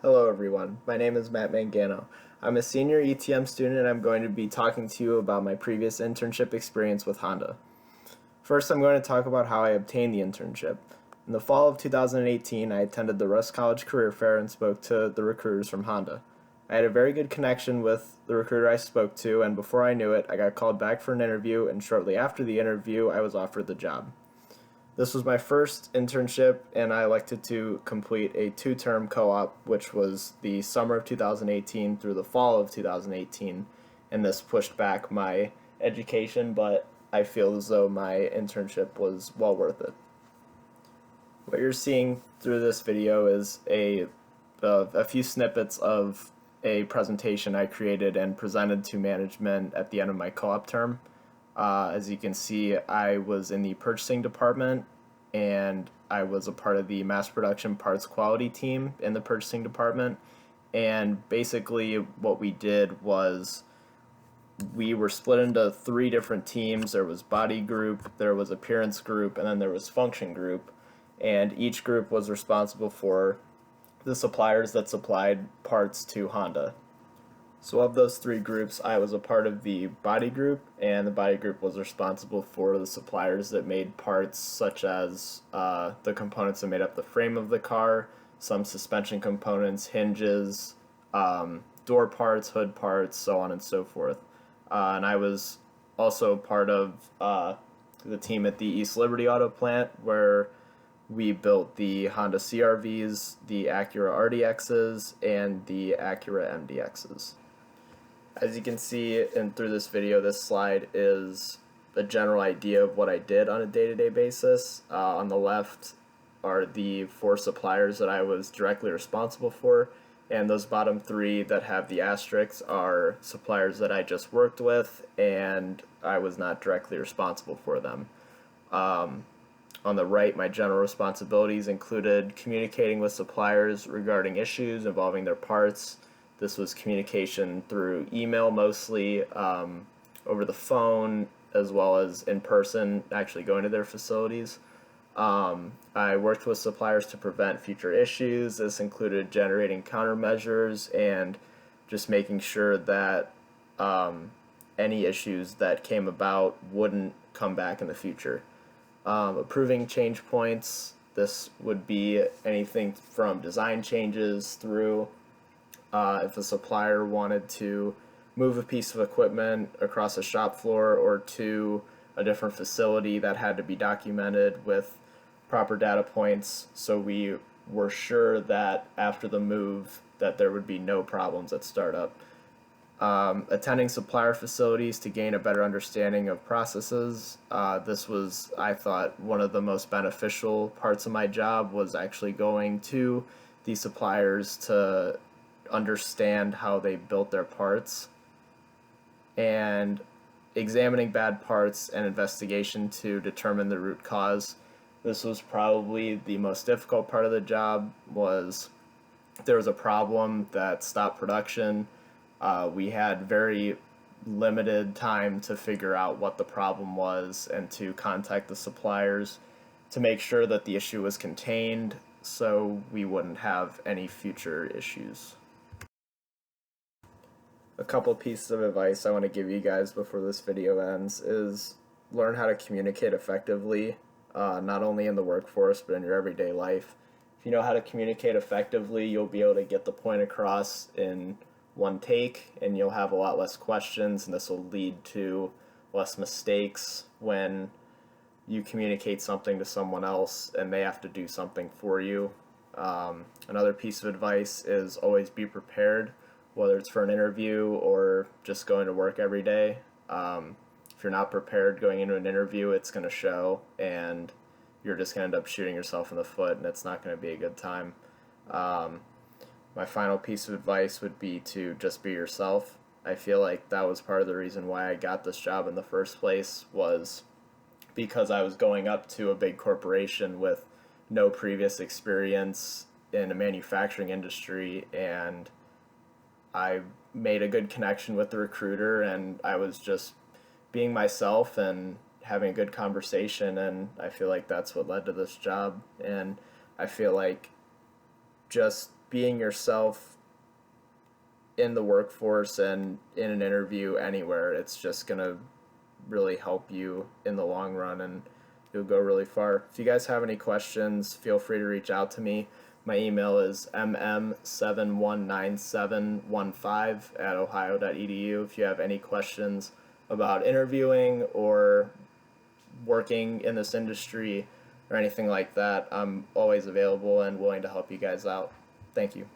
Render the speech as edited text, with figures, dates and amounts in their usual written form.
Hello everyone, my name is Matt Mangano. I'm a senior ETM student and I'm going to be talking to you about my previous internship experience with Honda. First, I'm going to talk about how I obtained the internship. In the fall of 2018, I attended the Russ College Career Fair and spoke to the recruiters from Honda. I had a very good connection with the recruiter I spoke to, and before I knew it, I got called back for an interview, and shortly after the interview, I was offered the job. This was my first internship, and I elected to complete a two-term co-op, which was the summer of 2018 through the fall of 2018, and this pushed back my education, but I feel as though my internship was well worth it. What you're seeing through this video is a few snippets of a presentation I created and presented to management at the end of my co-op term. As you can see, I was in the purchasing department and I was a part of the mass production parts quality team in the purchasing department. And basically what we did was we were split into three different teams. There was body group, there was appearance group, and then there was function group. And each group was responsible for the suppliers that supplied parts to Honda. So of those three groups, I was a part of the body group, and the body group was responsible for the suppliers that made parts such as the components that made up the frame of the car, some suspension components, hinges, door parts, hood parts, so on and so forth. And I was also part of the team at the East Liberty Auto Plant, where we built the Honda CR-Vs, the Acura RDXs, and the Acura MDXs. As you can see through this video, this slide is a general idea of what I did on a day-to-day basis. On the left are the four suppliers that I was directly responsible for, and those bottom three that have the asterisks are suppliers that I just worked with and I was not directly responsible for them. On the right, my general responsibilities included communicating with suppliers regarding issues involving their parts. This was communication through email mostly, over the phone, as well as in person, actually going to their facilities. I worked with suppliers to prevent future issues. This included generating countermeasures and just making sure that any issues that came about wouldn't come back in the future. Approving change points. This would be anything from design changes through if a supplier wanted to move a piece of equipment across a shop floor or to a different facility, that had to be documented with proper data points, so we were sure that after the move that there would be no problems at startup. Attending supplier facilities to gain a better understanding of processes. This was, I thought, one of the most beneficial parts of my job, was actually going to these suppliers to understand how they built their parts, and examining bad parts and investigation to determine the root cause. This was probably the most difficult part of the job. Was there was a problem that stopped production. We had very limited time to figure out what the problem was and to contact the suppliers to make sure that the issue was contained so we wouldn't have any future issues. A couple pieces of advice I want to give you guys before this video ends is learn how to communicate effectively, not only in the workforce but in your everyday life. If you know how to communicate effectively, you'll be able to get the point across in one take, and you'll have a lot less questions, and this will lead to less mistakes when you communicate something to someone else and they have to do something for you. Another piece of advice is always be prepared, whether it's for an interview or just going to work every day. If you're not prepared going into an interview, it's going to show, and you're just going to end up shooting yourself in the foot, and it's not going to be a good time. My final piece of advice would be to just be yourself. I feel like that was part of the reason why I got this job in the first place, was because I was going up to a big corporation with no previous experience in a manufacturing industry, and I made a good connection with the recruiter, and I was just being myself and having a good conversation, and I feel like that's what led to this job. And I feel like just being yourself in the workforce and in an interview anywhere, it's just going to really help you in the long run, and you'll go really far. If you guys have any questions, feel free to reach out to me. My email is mm7197115@ohio.edu. If you have any questions about interviewing or working in this industry or anything like that, I'm always available and willing to help you guys out. Thank you.